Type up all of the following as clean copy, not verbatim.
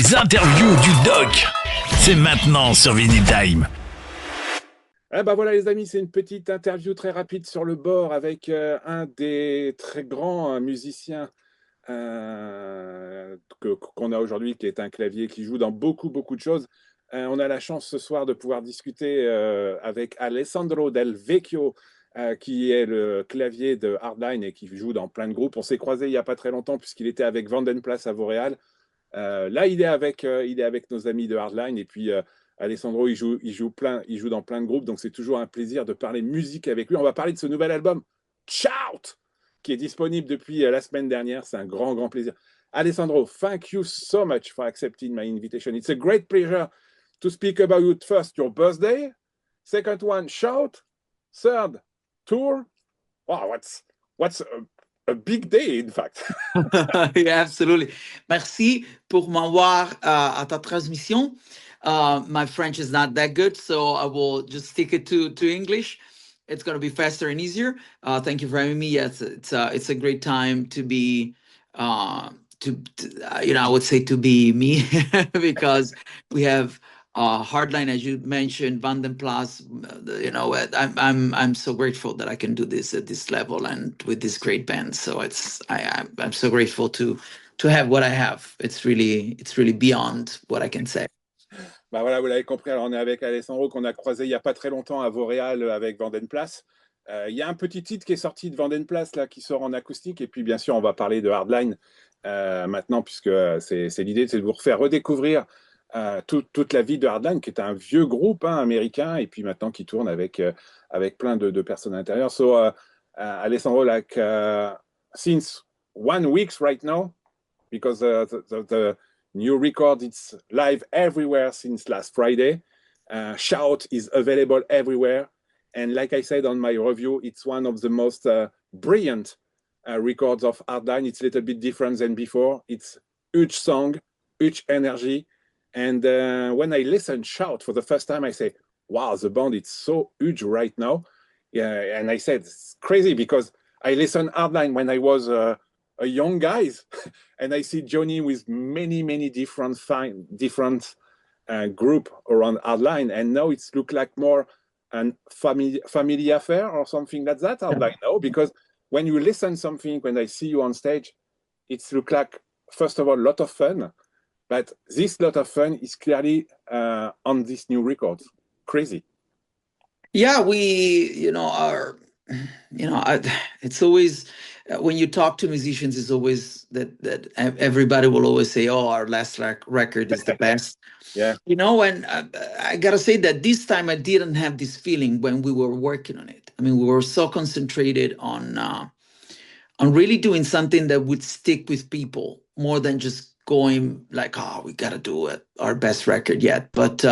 Les interviews du doc, c'est maintenant sur Vinylestimes. Eh ben voilà les amis, c'est une petite interview très rapide sur le bord avec un des très grands musiciens qu'on a aujourd'hui, qui est un clavier, qui joue dans beaucoup de choses. On a la chance ce soir de pouvoir discuter avec Alessandro Del Vecchio, qui est le clavier de Hardline et qui joue dans plein de groupes. On s'est croisés il n'y a pas très longtemps puisqu'il était avec Bonne à Vauréal. Là, il est avec nos amis de Hardline et puis Alessandro, il joue dans plein de groupes, donc c'est toujours un plaisir de parler musique avec lui. On va parler de ce nouvel album, Shout, qui est disponible depuis la semaine dernière. C'est un grand plaisir. Alessandro, thank you so much for accepting my invitation. It's a great pleasure to speak about first your birthday, second one, Shout, third, tour. Wow, what's a big day, in fact. Yeah, absolutely. Merci pour m'avoir à ta transmission. My French is not that good, so I will just stick it to English. It's going to be faster and easier. Thank you for having me. Yes, it's a great time to be, I would say to be me because we have Hardline, as you mentioned, Vandenplas. I'm so grateful that I can do this at this level and with this great band. So I'm so grateful to have what I have. It's really beyond what I can say. Bah voilà, vous l'avez compris, alors on est avec Alessandro qu'on a croisé il n'y a pas très longtemps à Vauréal avec Vandenplas. Il y a un petit titre qui est sorti de Vandenplas là, qui sort en acoustique, et puis bien sûr on va parler de Hardline maintenant, puisque c'est l'idée, c'est de vous refaire redécouvrir toute la vie de Hardline, qui est un vieux groupe américain, et puis maintenant qui tourne avec plein de personnes à l'intérieur. So Alessandro, like since 1 week right now, because the new record, it's live everywhere since last Friday. Shout is available everywhere. And like I said on my review, it's one of the most brilliant records of Hardline. It's a little bit different than before. It's huge song, huge energy. And when I listen Shout for the first time, I say, wow, the band is so huge right now. Yeah, and I said, it's crazy because I listened Hardline when I was a young guy, and I see Johnny with many different group around Hardline, and now it's look like more an family affair or something like that. Hardline now, because when you listen something, when I see you on stage, it's look like, first of all, a lot of fun, but this lot of fun is clearly on this new record. Crazy. Yeah, it's always, when you talk to musicians, it's always that everybody will always say, oh, our last record is the best. Yeah. And I gotta say that this time I didn't have this feeling when we were working on it. I mean, we were so concentrated on really doing something that would stick with people more than just going like, oh, we gotta do it, our best record yet. But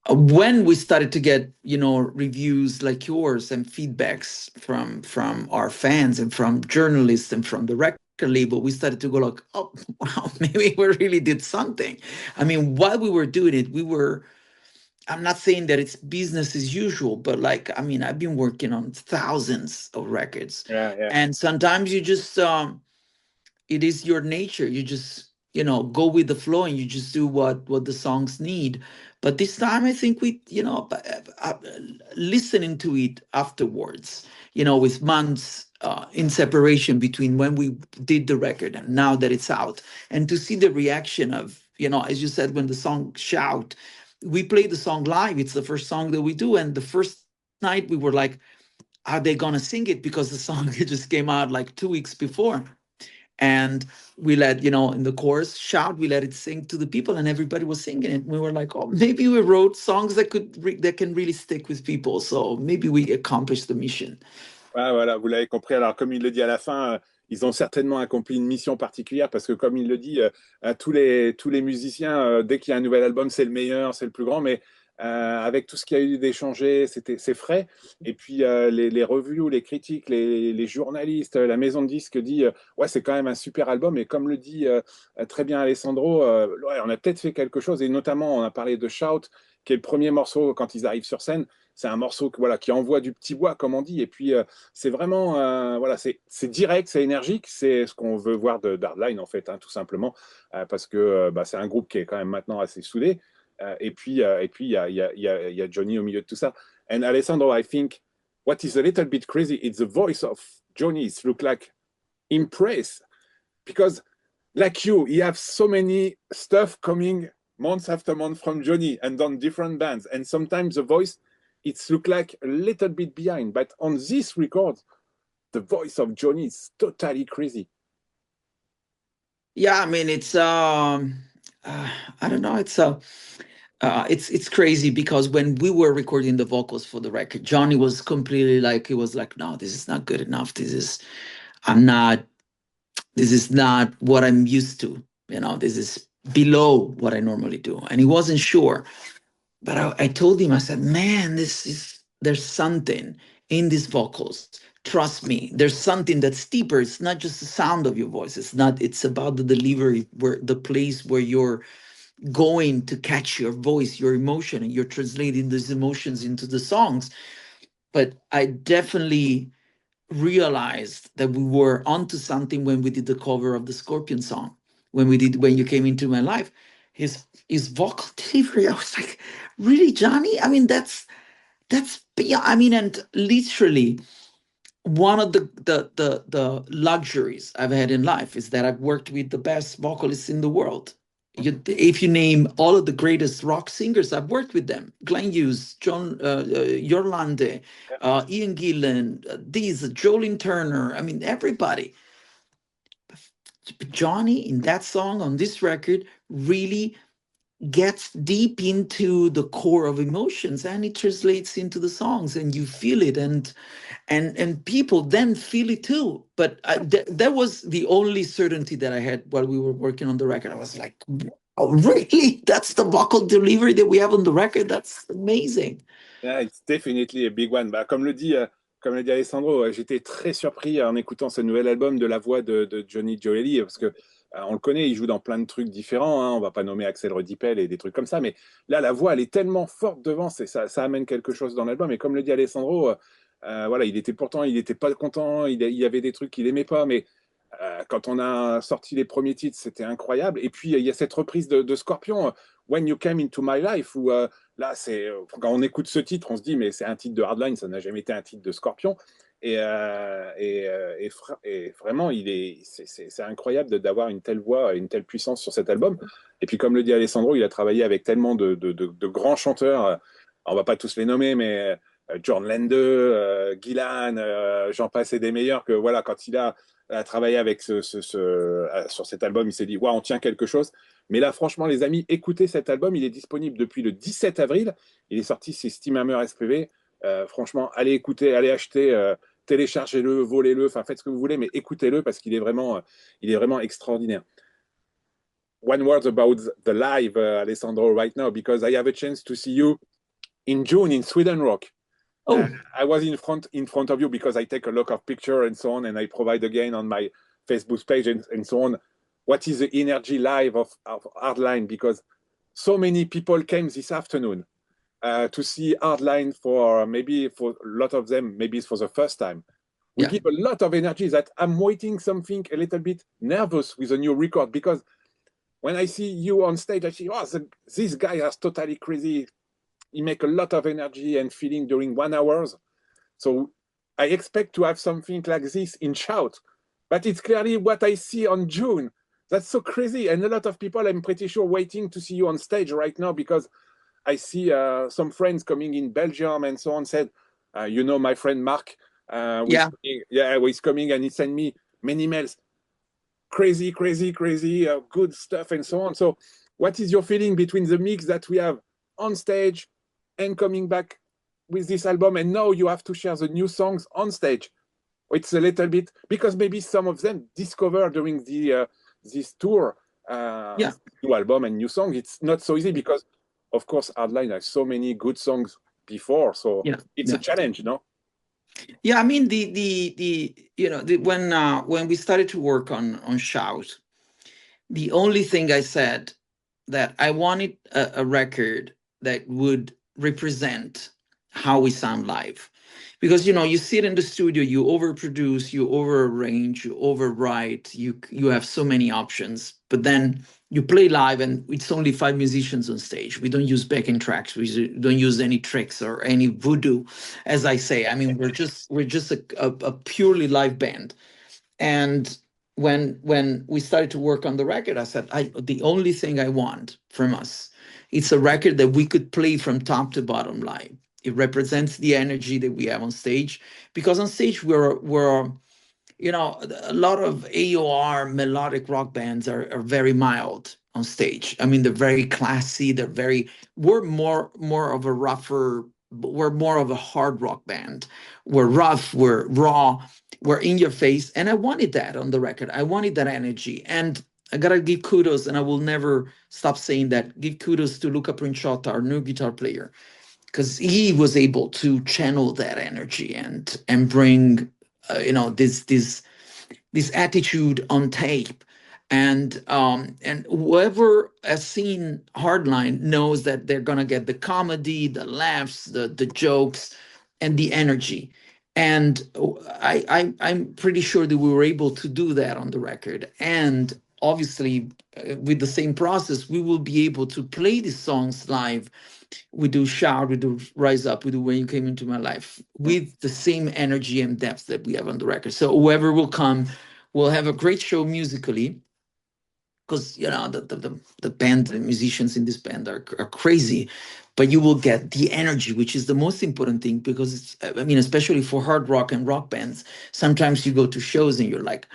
when we started to get, reviews like yours and feedbacks from our fans and from journalists and from the record label, we started to go like, oh, wow, maybe we really did something. I mean, while we were doing it, I'm not saying that it's business as usual, but I've been working on thousands of records. Yeah. And sometimes you just, it is your nature. You just, go with the flow and you just do what the songs need. But this time I think we, listening to it afterwards, with months in separation between when we did the record and now that it's out, and to see the reaction of, as you said, when the song Shout, we played the song live. It's the first song that we do. And the first night we were like, are they going to sing it? Because the song just came out like 2 weeks before. And we let, in the chorus, Shout, we let it sing to the people, and everybody was singing it. We were like, oh, maybe we wrote songs that can really stick with people. So maybe we accomplished the mission. Voilà, vous l'avez compris. Alors, comme il le dit à la fin, ils ont certainement accompli une mission particulière, parce que, comme il le dit, tous les musiciens, dès qu'il y a un nouvel album, c'est le meilleur, c'est le plus grand, mais avec tout ce qu'il y a eu d'échangé, c'est frais. Et puis, les reviews, les critiques, les journalistes, la maison de disques dit ouais, c'est quand même un super album. Et comme le dit très bien Alessandro, ouais, on a peut-être fait quelque chose, et notamment, on a parlé de Shout. qui est le premier morceau quand ils arrivent sur scène. C'est un morceau voilà, qui envoie du petit bois, comme on dit. Et puis, c'est vraiment, voilà, c'est direct, c'est énergique. C'est ce qu'on veut voir d'Hardline, en fait, hein, tout simplement. Parce que bah, c'est un groupe qui est quand même maintenant assez soudé. Et puis, il y a Johnny au milieu de tout ça. And Alessandro, I think what is a little bit crazy is the voice of Johnny. It looks like impressed. Because like you have so many stuff coming months after month from Johnny and on different bands. And sometimes the voice, it's look like a little bit behind. But on this record, the voice of Johnny is totally crazy. Yeah, I mean, it's I don't know, it's crazy because when we were recording the vocals for the record, Johnny was completely like, he was like, no, this is not good enough. This is not what I'm used to. You know, this is below what I normally do. And he wasn't sure. But I told him, I said, man, there's something in these vocals. Trust me, there's something that's deeper. It's not just the sound of your voice. It's about the delivery, where the place where you're going to catch your voice, your emotion, and you're translating these emotions into the songs. But I definitely realized that we were onto something when we did the cover of the Scorpion song, when You Came Into My Life. His vocal delivery, I was like, really, Johnny? I mean, that's beyond, I mean, and literally one of the luxuries I've had in life is that I've worked with the best vocalists in the world. If you name all of the greatest rock singers, I've worked with them. Glenn Hughes, John Yorlande, Ian Gillan, Jolene Turner. I mean, everybody. Johnny, in that song, on this record, really gets deep into the core of emotions, and it translates into the songs, and you feel it, and people then feel it too. But that was the only certainty that I had while we were working on the record. I was like, oh, really? That's the vocal delivery that we have on the record? That's amazing. Yeah, it's definitely a big one. Bah, comme le dit Alessandro, j'étais très surpris en écoutant ce nouvel album de la voix de Johnny Gioeli, parce que on le connaît, il joue dans plein de trucs différents, hein, on va pas nommer Axel Redipel et des trucs comme ça, mais là, la voix, elle est tellement forte devant, ça amène quelque chose dans l'album. Et comme le dit Alessandro, voilà, il était pas content, il y avait des trucs qu'il aimait pas, mais quand on a sorti les premiers titres, c'était incroyable. Et puis, il y a cette reprise de Scorpion, When You Came Into My Life, où là, quand on écoute ce titre, on se dit, mais c'est un titre de Hardline, ça n'a jamais été un titre de Scorpion. Et vraiment, c'est incroyable d'avoir une telle voix, une telle puissance sur cet album. Et puis, comme le dit Alessandro, il a travaillé avec tellement de grands chanteurs. On va pas tous les nommer, mais John Lende, Gillan, j'en passe et des meilleurs, que voilà, quand il a travaillé avec sur cet album, il s'est dit, on tient quelque chose. Mais là, franchement, les amis, écoutez cet album. Il est disponible depuis le 17 avril. Il est sorti chez Steamhammer SPV. Franchement, allez écouter, allez acheter, téléchargez-le, volez-le, enfin faites ce que vous voulez, mais écoutez-le parce qu'il est vraiment extraordinaire. One word about the live, Alessandro, right now, because I have a chance to see you in June in Sweden Rock. Oh. I was in front of you because I take a lot of pictures and so on, and I provide again on my Facebook page and so on. What is the energy live of Hardline? Because so many people came this afternoon to see Hardline maybe for a lot of them, maybe it's for the first time. We give a lot of energy that I'm waiting something a little bit nervous with a new record, because when I see you on stage, I see, this guy is totally crazy. He make a lot of energy and feeling during 1 hour. So I expect to have something like this in Shout, but it's clearly what I see on June. That's so crazy. And a lot of people, I'm pretty sure, waiting to see you on stage right now, because I see some friends coming in Belgium and so on, said, my friend Mark, he's coming, and he sent me many emails. Crazy, good stuff and so on. So what is your feeling between the mix that we have on stage and coming back with this album, and now you have to share the new songs on stage? It's a little bit, because maybe some of them discover during this tour, new album and new song. It's not so easy because, of course, Hardline has so many good songs before, so it's a challenge, no? Yeah, I mean, when we started to work on Shout, the only thing I said that I wanted a record that would represent how we sound live. Because, you know, you sit in the studio, you overproduce, you overarrange, you overwrite, you have so many options, but then you play live and it's only 5 musicians on stage. We don't use backing tracks. We don't use any tricks or any voodoo, as I say. I mean, we're just a purely live band. And when we started to work on the record, I said, the only thing I want from us, it's a record that we could play from top to bottom live. It represents the energy that we have on stage, because on stage we're you know, a lot of AOR melodic rock bands are very mild on stage. I mean, they're very classy. We're more of a rougher, we're more of a hard rock band. We're rough, we're raw, we're in your face. And I wanted that on the record. I wanted that energy. And I gotta give kudos, and I will never stop saying that, give kudos to Luca Princiotta, our new guitar player, because he was able to channel that energy and bring you know, this attitude on tape. And whoever has seen Hardline knows that they're gonna get the comedy, the laughs, the jokes, and the energy. And I'm pretty sure that we were able to do that on the record. And obviously, with the same process, we will be able to play these songs live. We do Shout, we do Rise Up, we do When You Came Into My Life, with the same energy and depth that we have on the record. So whoever will come will have a great show musically, because, you know, the band, the musicians in this band are crazy, but you will get the energy, which is the most important thing, because it's, I mean, especially for hard rock and rock bands, sometimes you go to shows and you're like,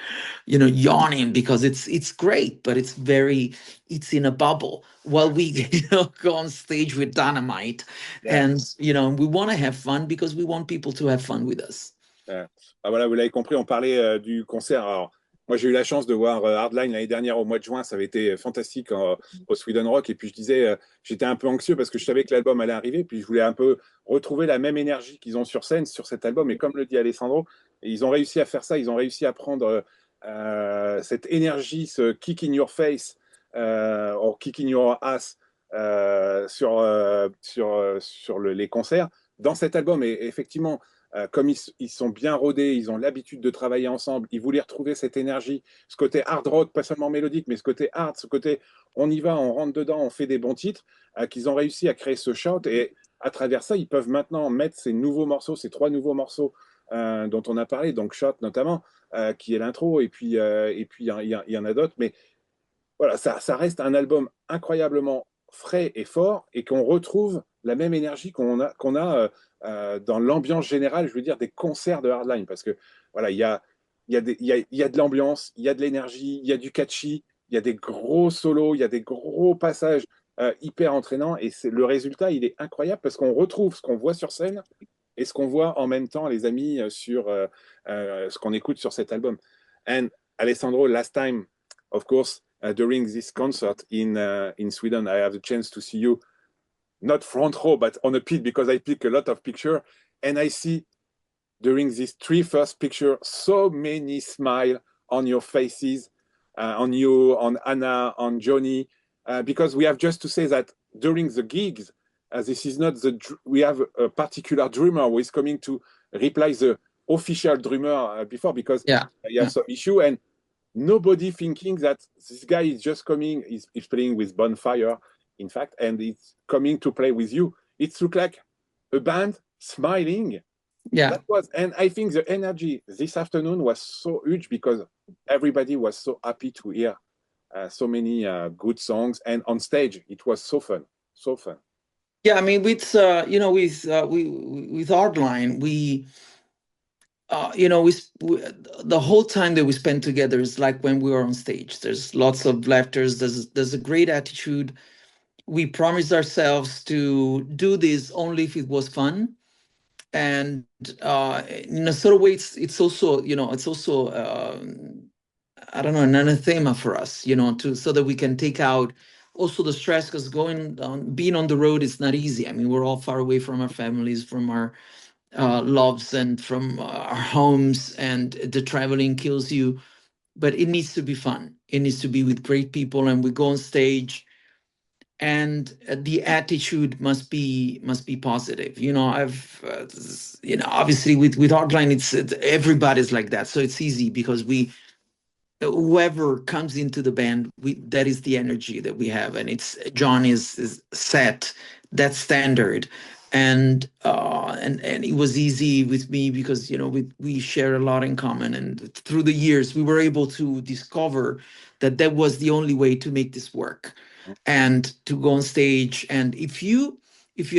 you know, yawning because it's great, but it's in a bubble, while we you know, go on stage with dynamite. Yeah. And, you know, we want to have fun because we want people to have fun with us. Ah, voilà, vous l'avez compris, on parlait du concert. Alors, moi, j'ai eu la chance de voir Hardline l'année dernière au mois de juin. Ça avait été fantastique au Sweden Rock. Et puis, je disais, j'étais un peu anxieux parce que je savais que l'album allait arriver. Puis, je voulais un peu retrouver la même énergie qu'ils ont sur scène sur cet album. Et comme le dit Alessandro, ils ont réussi à faire ça. Ils ont réussi à prendre cette énergie, ce kick in your face, or kick in your ass sur les concerts dans cet album. Et effectivement, comme ils sont bien rodés, ils ont l'habitude de travailler ensemble, ils voulaient retrouver cette énergie, ce côté hard rock, pas seulement mélodique, mais ce côté hard, ce côté on y va, on rentre dedans, on fait des bons titres, qu'ils ont réussi à créer ce shout. Et à travers ça, ils peuvent maintenant mettre ces nouveaux morceaux, ces 3 nouveaux morceaux dont on a parlé, donc Shout notamment, qui est l'intro, et puis il y en a d'autres. Mais voilà, ça reste un album incroyablement frais et fort, et qu'on retrouve la même énergie qu'on a dans l'ambiance générale, je veux dire, des concerts de Hardline, parce que voilà, il y a de l'ambiance, il y a de l'énergie, il y a du catchy, il y a des gros solos, il y a des gros passages hyper entraînants, et le résultat, il est incroyable, parce qu'on retrouve ce qu'on voit sur scène et ce qu'on voit en même temps, les amis, sur ce qu'on écoute sur cet album. And Alessandro, last time, of course, during this concert in Sweden, I have the chance to see you, not front row, but on a pit, because I pick a lot of pictures, and I see during these 3 first pictures so many smiles on your faces, on you, on Anna, on Johnny, because we have just to say that during the gigs, this is not we have a particular drummer who is coming to replace the official drummer before, because you have some issue, and nobody thinking that this guy is just coming, he's playing with Bonfire, in fact, and it's coming to play with you. It looked like a band smiling. Yeah. And I think the energy this afternoon was so huge, because everybody was so happy to hear so many good songs, and on stage it was so fun. Yeah, I mean, with you know, with Hardline, you know, the whole time that we spend together is like when we were on stage. There's lots of laughter. There's a great attitude. We promised ourselves to do this only if it was fun, and in a sort of way, it's also, you know, it's also I don't know, an anathema for us, you know, so that we can take out also the stress, because being on the road is not easy. I mean, we're all far away from our families, from our loves, and from our homes, and the traveling kills you. But it needs to be fun. It needs to be with great people, and we go on stage and the attitude must be positive. You know, obviously with Hardline, it's everybody's like that, so it's easy because whoever comes into the band, that is the energy that we have, and it's John is set that standard, and it was easy with me because we share a lot in common, and through the years we were able to discover that was the only way to make this work, and to go on stage. And if you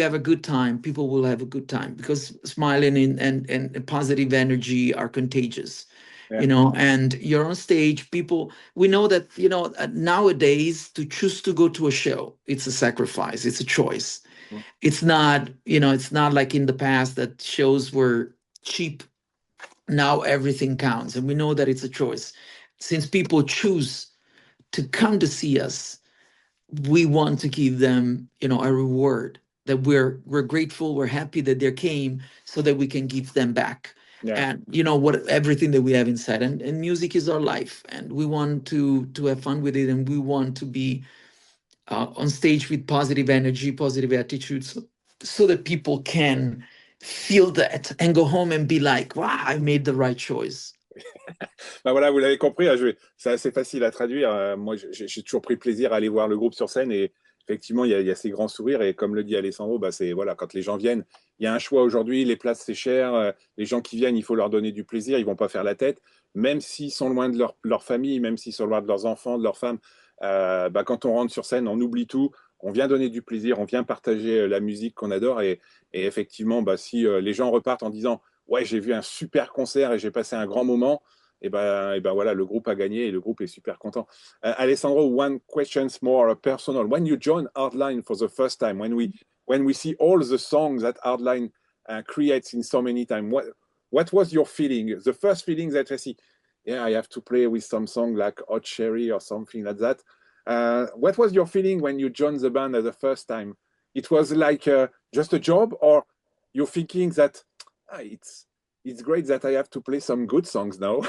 have a good time, people will have a good time, because smiling and positive energy are contagious. Yeah. And you're on stage, people, we know that, nowadays, to choose to go to a show, it's a sacrifice, it's a choice. Mm. It's not like in the past that shows were cheap. Now everything counts, and we know that it's a choice. Since people choose to come to see us, we want to give them, a reward, that we're grateful, we're happy that they came, so that we can give them back. Yeah. And everything that we have inside, and music is our life, and we want to have fun with it, and we want to be on stage with positive energy, positive attitudes, so that people can feel that and go home and be like, wow, I made the right choice. Bah voilà, vous l'avez compris, hein, c'est assez facile à traduire. Moi, j'ai toujours pris plaisir à aller voir le groupe sur scène, et effectivement, il y a ces grands sourires. Et comme le dit Alessandro, bah, voilà, quand les gens viennent, il y a un choix aujourd'hui. Les places, c'est cher. Les gens qui viennent, il faut leur donner du plaisir. Ils vont pas faire la tête, même s'ils sont loin de leur famille, même s'ils sont loin de leurs enfants, de leurs femmes. Bah, quand on rentre sur scène, on oublie tout. On vient donner du plaisir, on vient partager la musique qu'on adore. Et effectivement, bah, si les gens repartent en disant ouais, j'ai vu un super concert et j'ai passé un grand moment, et ben voilà, le groupe a gagné et le groupe est super content. Alessandro, one question more personal. When you join Hardline for the first time, when we see all the songs that Hardline creates in so many time, what was your feeling? The first feeling that I see, yeah, I have to play with some song like Hot Cherry or something like that. What was your feeling when you joined the band at the first time? It was like just a job, or you're thinking that it's great that I have to play some good songs now?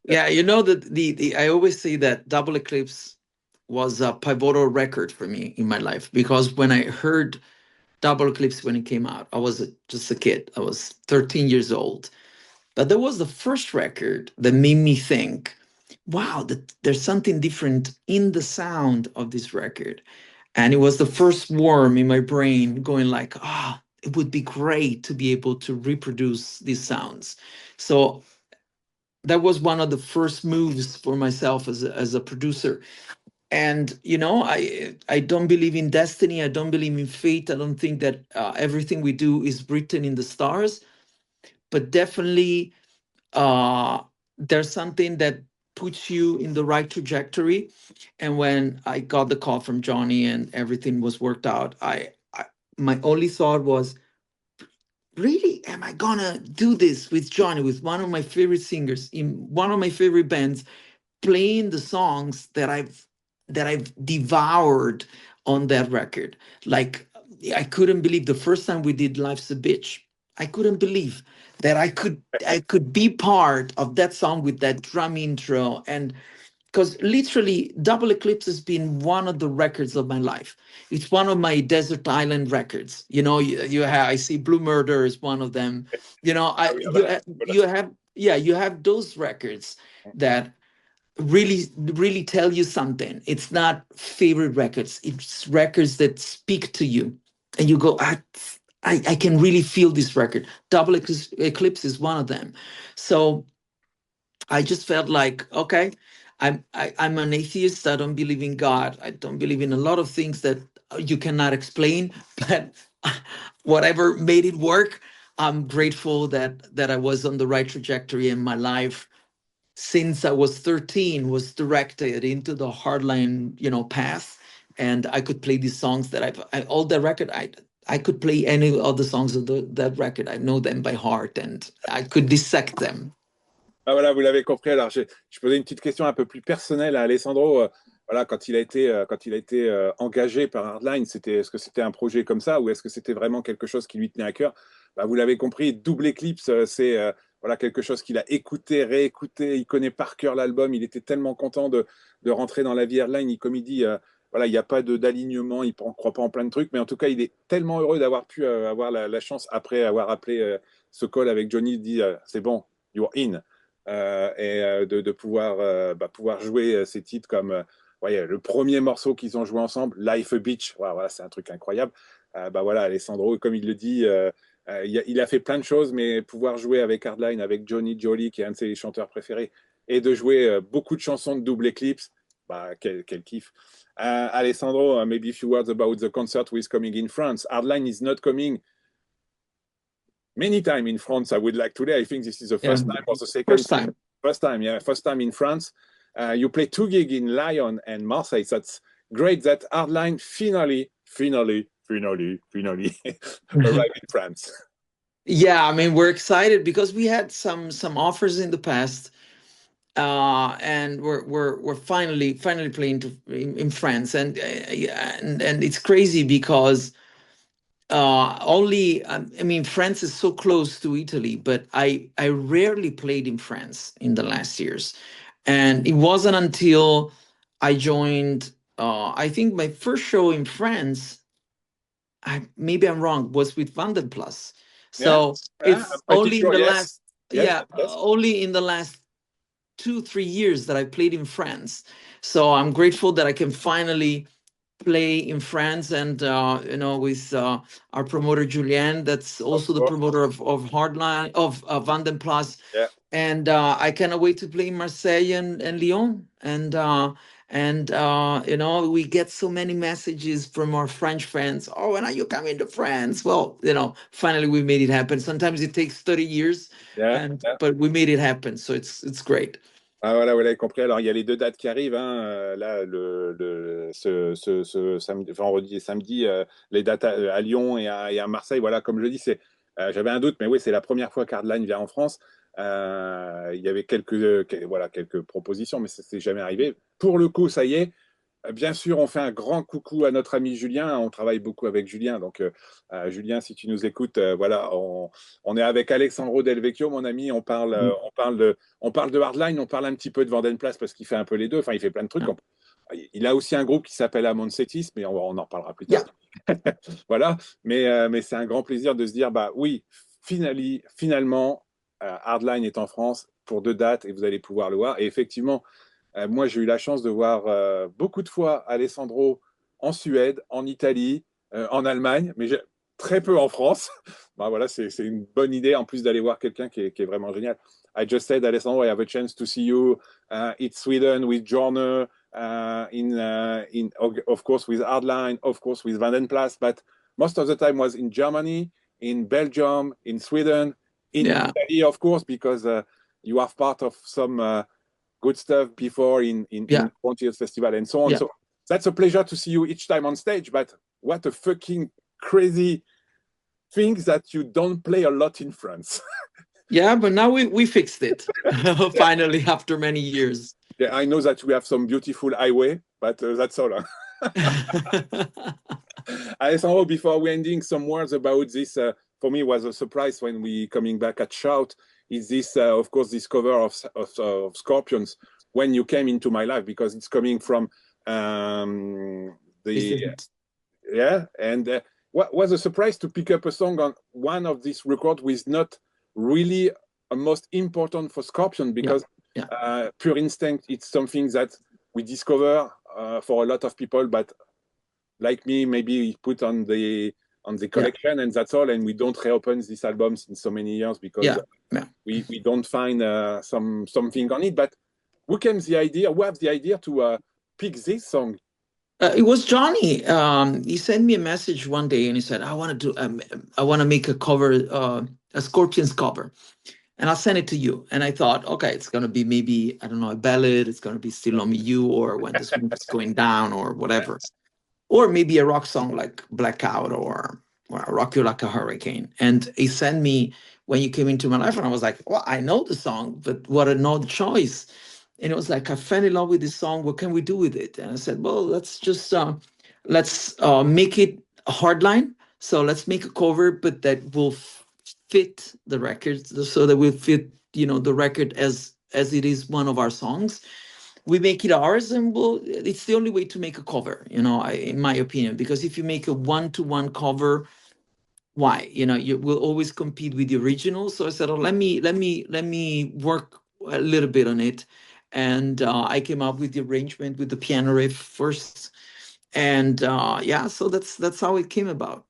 Yeah. The I always say that Double Eclipse was a pivotal record for me in my life, because when I heard Double Eclipse when it came out, I was just a kid. I was 13 years old. But that was the first record that made me think, wow, there's something different in the sound of this record. And it was the first worm in my brain going like, it would be great to be able to reproduce these sounds. So that was one of the first moves for myself as a producer. And I don't believe in destiny, I don't believe in fate, I don't think that everything we do is written in the stars, but definitely there's something that puts you in the right trajectory. And when I got the call from Johnny and everything was worked out, my only thought was, really, am I gonna do this with Johnny, with one of my favorite singers in one of my favorite bands, playing the songs that I've devoured on that record? Like, I couldn't believe the first time we did Life's a Bitch. I couldn't believe that I could be part of that song with that drum intro. And because literally Double Eclipse has been one of the records of my life. It's one of my desert island records. You have, I see Blue Murder is one of them. You have those records that really tell you something. It's not favorite records, it's records that speak to you, and you go, I can really feel this record. Double Eclipse is one of them. So I just felt like, okay, I'm an atheist. I don't believe in God. I don't believe in a lot of things that you cannot explain. But whatever made it work, I'm grateful that I was on the right trajectory in my life. Since I was 13, was directed into the Hardline, path, and I could play these songs that all the record. I could play any of the songs of that record. I know them by heart, and I could dissect them. Ah voilà, vous l'avez compris. Alors, je posais une petite question un peu plus personnelle à Alessandro. Voilà, quand il a été engagé par Hardline, est-ce que c'était un projet comme ça, ou est-ce que c'était vraiment quelque chose qui lui tenait à cœur? Bah, vous l'avez compris, Double Eclipse, c'est voilà, quelque chose qu'il a écouté, réécouté. Il connaît par cœur l'album. Il était tellement content de rentrer dans la vie Hardline. Comme il dit, voilà, il n'y a pas d'alignement, il ne croit pas en plein de trucs, mais en tout cas, il est tellement heureux d'avoir pu avoir la chance, après avoir appelé ce call avec Johnny, il dit c'est bon, you're in. De pouvoir, pouvoir jouer ces titres comme ouais, le premier morceau qu'ils ont joué ensemble, Life a Beach, voilà, c'est un truc incroyable. Voilà, Alessandro, comme il le dit, il a fait plein de choses, mais pouvoir jouer avec Hardline, avec Johnny Jolly, qui est un de ses chanteurs préférés, et de jouer beaucoup de chansons de double Eclipse, quel kiff. Alessandro, maybe a few words about the concert who is coming in France. Hardline is not coming many times in France. I would like today. I think this is the first time or the second First time. First time, yeah, first time in France. You play 2 gigs in Lyon and Marseille. So that's great that Hardline finally arrived in France. Yeah, I mean, we're excited because we had some offers in the past, and we're finally playing in France, and it's crazy because only I mean, France is so close to Italy, but I rarely played in France in the last years, and it wasn't until I joined. I think my first show in France, maybe I'm wrong, was with Vandenplas. So it's only in the last, only in the last 2-3 years that I played in France. So I'm grateful that I can finally play in France, and you know, with our promoter Julien, that's also the promoter of Hardline, of Vandenplas. Yeah. And I cannot wait to play in Marseille and Lyon. And you know, we get so many messages from our French fans. Oh, when are you coming to France? Well, you know, finally we made it happen. Sometimes it takes 30 years, but we made it happen. So it's great. Voilà, vous l'avez compris. Alors, il y a les 2 dates qui arrivent. Là, ce samedi, vendredi et samedi, les dates à Lyon et à Marseille. Voilà, comme je le dis, j'avais un doute, mais oui, c'est la première fois qu'Hardline vient en France. Il y avait quelques propositions, mais ça s'est jamais arrivé. Pour le coup, ça y est. Bien sûr, on fait un grand coucou à notre ami Julien. On travaille beaucoup avec Julien. Donc, Julien, si tu nous écoutes, voilà, on est avec Alessandro Del Vecchio, mon ami. On parle de Hardline, on parle un petit peu de Vandenplas parce qu'il fait un peu les deux. Enfin, il fait plein de trucs. Il a aussi un groupe qui s'appelle Montez, mais on en parlera plus tard. Voilà. Mais c'est un grand plaisir de se dire, oui, finalement, Hardline est en France pour 2 dates et vous allez pouvoir le voir. Et effectivement, moi, j'ai eu la chance de voir beaucoup de fois Alessandro en Suède, en Italie, en Allemagne, mais très peu en France. Voilà, c'est une bonne idée, en plus d'aller voir quelqu'un qui est vraiment génial. I just said, Alessandro, I have a chance to see you in Sweden with Jorner, of course with Hardline, of course with Vandenplas, but most of the time was in Germany, in Belgium, in Sweden, in Italy, of course, because you are part of some good stuff before in Frontiers Festival and so on. So that's a pleasure to see you each time on stage, but what a fucking crazy thing that you don't play a lot in France. Yeah, but now we fixed it finally after many years. Yeah, I know that we have some beautiful highway, but that's all. Alessandro, before we ending, some words about this. For me, was a surprise when we coming back at Shout. Is this, of course, this cover of Scorpions when you came into my life, because it's coming from and what was a surprise to pick up a song on one of these records with not really a most important for Scorpion, because Pure Instinct, it's something that we discover for a lot of people, but like me, maybe put on the collection and that's all, and we don't reopen these albums in so many years because we don't find something on it. But who have the idea to pick this song? It was Johnny. He sent me a message one day and he said, I want to make a cover, a Scorpions cover, and I'll send it to you. And I thought, okay, it's going to be maybe, I don't know, a ballad. It's going to be Still On Me You, or When the Sun is Going Down, or whatever. Or maybe a rock song like Blackout, or Rock You Like a Hurricane. And he sent me When You Came Into My Life, and I was like, well, I know the song, but what an odd choice. And it was like, I fell in love with this song. What can we do with it? And I said, well, let's just make it a Hardline. So let's make a cover, but that will fit the record, so that will fit, the record as it is one of our songs. we make it ours, and it's the only way to make a cover, you know, in my opinion, because if you make a one-to-one cover, why? You know, you will always compete with the original. So I said, oh, let me work a little bit on it. And I came up with the arrangement with the piano riff first. And yeah, so that's how it came about.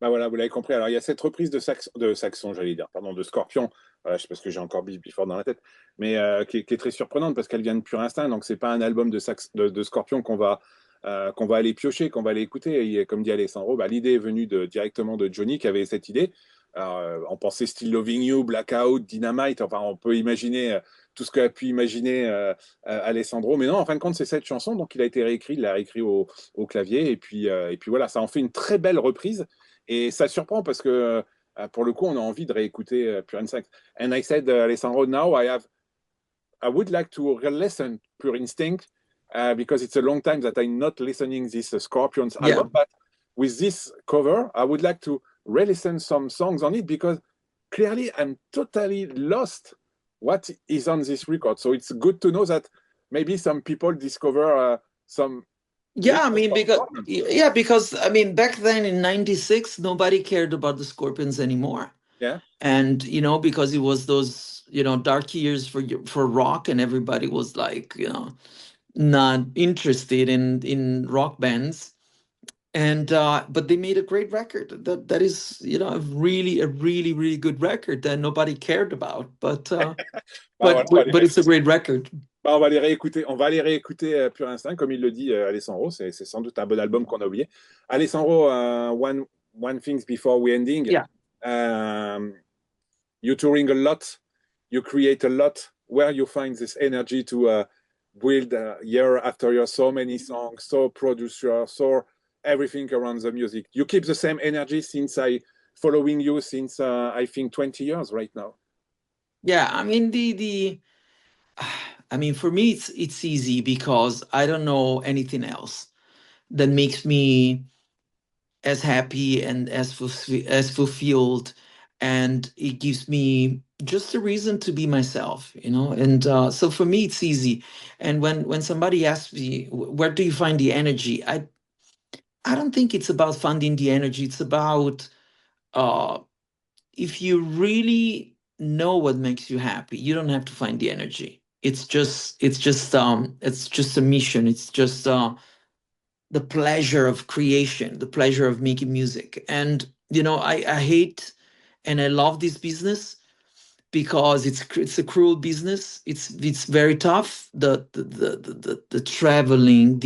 Bah voilà, vous l'avez compris. Alors, il y a cette reprise de Saxon, j'allais dire, pardon, de Scorpion, parce que j'ai encore Before dans la tête, mais qui est très surprenante parce qu'elle vient de pur instinct. Donc, c'est pas un album de Scorpion qu'on va aller piocher, qu'on va aller écouter. Et comme dit Alessandro, bah, l'idée est venue directement de Johnny qui avait cette idée. Alors, on pensait Still Loving You, Blackout, Dynamite. Enfin, on peut imaginer tout ce qu'a pu imaginer Alessandro. Mais non, en fin de compte, c'est cette chanson. Donc, il a été réécrit, il l'a réécrit au clavier. Et puis voilà, ça en fait une très belle reprise. Et ça surprend parce que pour le coup, on a envie de réécouter Pure Instinct. And I said, Alessandro, now I would like to listen Pure Instinct because it's a long time that I'm not listening this Scorpions album. But with this cover, I would like to re-listen some songs on it because clearly I'm totally lost what is on this record. So it's good to know that maybe some people discover some. Yeah, I mean, because I mean, back then in '96, nobody cared about the Scorpions anymore. Yeah. And, you know, because it was those, you know, dark years for rock, and everybody was like, you know, not interested in rock bands. And but they made a great record that is, you know, a really good record that nobody cared about, but but it's a great record. Bah, on va les réécouter Pure Instinct, comme il le dit Alessandro. C'est sans doute un bon album qu'on a oublié. Alessandro, one thing before we ending. Yeah. You're touring a lot. You create a lot. Where you find this energy to build year after year so many songs, so producer, so everything around the music. You keep the same energy since following you since I think 20 years right now. Yeah, I mean I mean, for me, it's easy because I don't know anything else that makes me as happy and as fulfilled, and it gives me just a reason to be myself, you know. And so for me, it's easy. And when somebody asks me, where do you find the energy? I don't think it's about finding the energy. It's about if you really know what makes you happy, you don't have to find the energy. It's just a mission. It's just the pleasure of creation, the pleasure of making music. And, you know, I hate and I love this business because it's a cruel business. It's very tough. The traveling,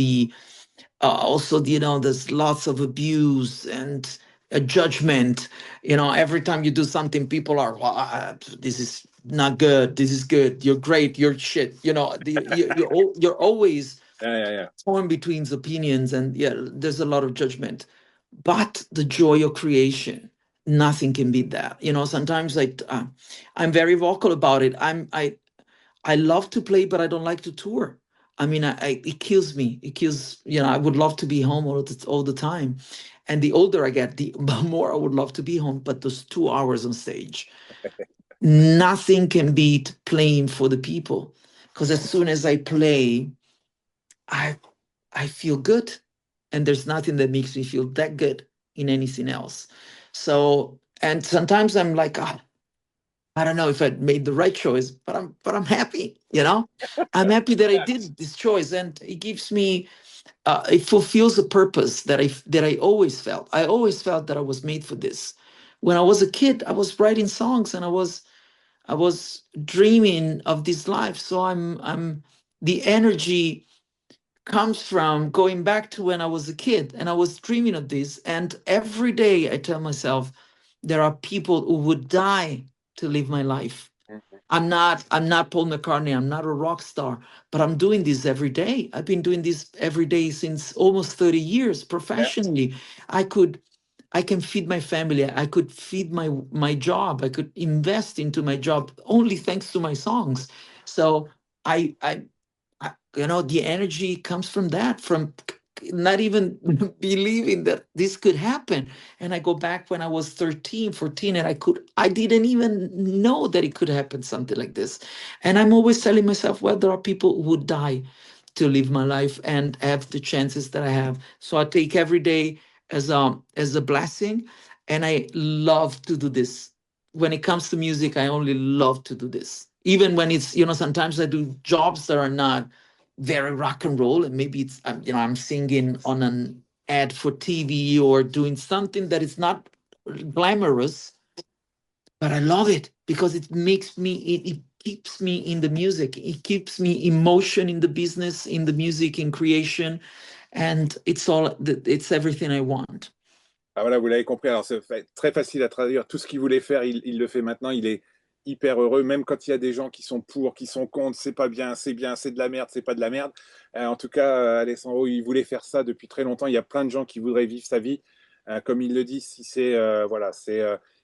also, you know, there's lots of abuse and a judgment. You know, every time you do something, people are, this is not good, this is good, you're great, you're shit. You know, you're always torn between opinions, and there's a lot of judgment. But the joy of creation, nothing can beat that. You know, sometimes I'm very vocal about it. I love to play, but I don't like to tour. I mean, it kills me. It kills, you know, I would love to be home all the time. And the older I get, the more I would love to be home. But those 2 hours on stage, nothing can beat playing for the people. Because as soon as I play, I feel good. And there's nothing that makes me feel that good in anything else. So, and sometimes I'm like, I don't know if I made the right choice, but I'm happy, you know. I'm happy that I did this choice, and it gives me, it fulfills a purpose that I always felt. I always felt that I was made for this. When I was a kid, I was writing songs, and I was dreaming of this life. So I'm the energy comes from going back to when I was a kid and I was dreaming of this. And every day I tell myself, there are people who would die to live my life. I'm not Paul McCartney. I'm not a rock star, but I'm doing this every day. I've been doing this every day since almost 30 years professionally. I can feed my family. I could feed my job. I could invest into my job only thanks to my songs. So I you know, the energy comes from that, from not even believing that this could happen. And I go back when I was 13, 14, and I didn't even know that it could happen, something like this. And I'm always telling myself, well, there are people who would die to live my life and have the chances that I have. So I take every day as a blessing, and I love to do this. When it comes to music, I only love to do this. Even when it's, sometimes I do jobs that are not very rock and roll, and maybe it's I'm singing on an ad for TV or doing something that is not glamorous, but I love it because it makes me it keeps me in the music, it keeps me emotion in the business, in the music, in creation, and it's everything I want. Ah voilà, vous l'avez compris. Alors, c'est très facile à traduire. Tout ce qu'il voulait faire, il le fait maintenant. Il est hyper heureux, même quand il y a des gens qui sont pour, qui sont contre, c'est pas bien, c'est de la merde, c'est pas de la merde. En tout cas, Alessandro, il voulait faire ça depuis très longtemps. Il y a plein de gens qui voudraient vivre sa vie. Comme il le dit, si c'est, voilà,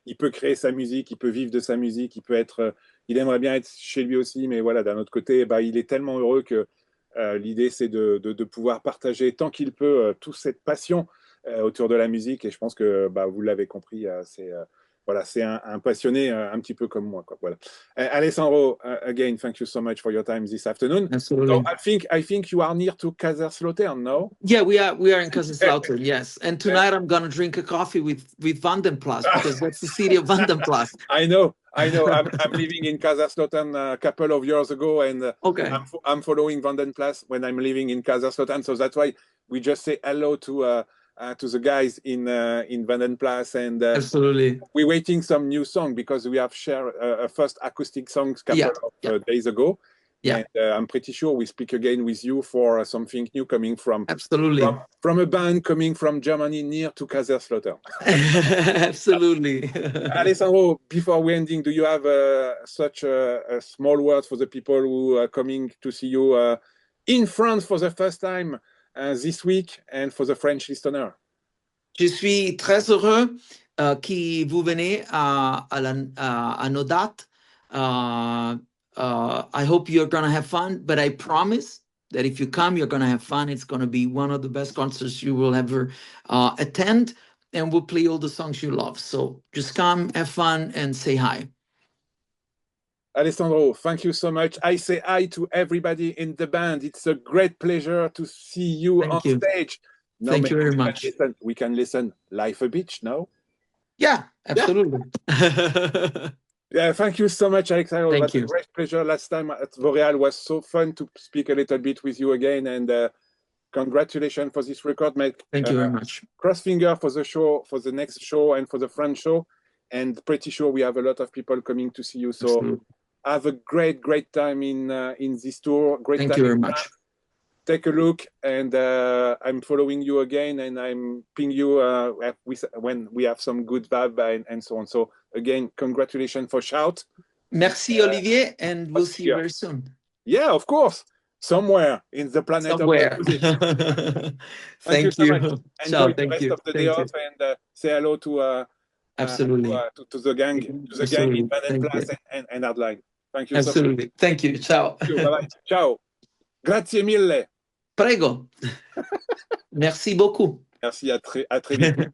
il peut créer sa musique, il peut vivre de sa musique, il aimerait bien être chez lui aussi, mais voilà, d'un autre côté, bah, il est tellement heureux que l'idée, c'est de pouvoir partager tant qu'il peut toute cette passion autour de la musique. Et je pense que bah, vous l'avez compris, voilà, c'est un passionné un petit peu comme moi, quoi. Voilà. Alessandro, again, thank you so much for your time this afternoon. Absolutely. So I think you are near to Kaiserslautern, no? Yeah, we are in Kaiserslautern, yes. And tonight I'm gonna drink a coffee with Vandenplas, because that's the city of Vandenplas. I know. I'm living in Kaiserslautern a couple of years ago, and Okay. I'm following Vandenplas when I'm living in Kaiserslautern. So that's why we just say hello to the guys in Vandenplas, and Absolutely. we're waiting some new song because we have shared a first acoustic songs couple of days ago. Yeah. And I'm pretty sure we speak again with you for something new coming from Absolutely. From a band coming from Germany near to Kaiserslautern. Absolutely. Alessandro, before we ending, do you have such a small word for the people who are coming to see you in France for the first time this week, and for the French listener? Je suis très heureux que vous venez à nos dates. I hope you're going to have fun, but I promise that if you come, you're going to have fun. It's going to be one of the best concerts you will ever attend, and we'll play all the songs you love. So just come, have fun, and say hi. Alessandro, thank you so much. I say hi to everybody in the band. It's a great pleasure to see you on stage. No, thank you very much. We can listen live a bit, no? Yeah, absolutely. Yeah, thank you so much, Alessandro. Thank you. A great pleasure. Last time at L'Oréal was so fun to speak a little bit with you again, and congratulations for this record, mate. Thank you very much. Cross finger for the show, for the next show, and for the French show. And pretty sure we have a lot of people coming to see you. So absolutely. Have a great time in this tour. Thank you very much. Take a look, and I'm following you again, and I'm ping you when we have some good vibe and so on. So again, congratulations for Shout. Merci, Olivier, and we'll see you very soon. Yeah, of course. Somewhere in the planet Somewhere. of music. Thank you. So much. Enjoy the rest of the day off, and say hello to absolutely to the gang, in Vandenplas and Hardline. Thank you. Absolutely. So much. Thank you. Ciao. Bye-bye. Ciao. Grazie mille. Prego. Merci beaucoup. Merci, à très vite.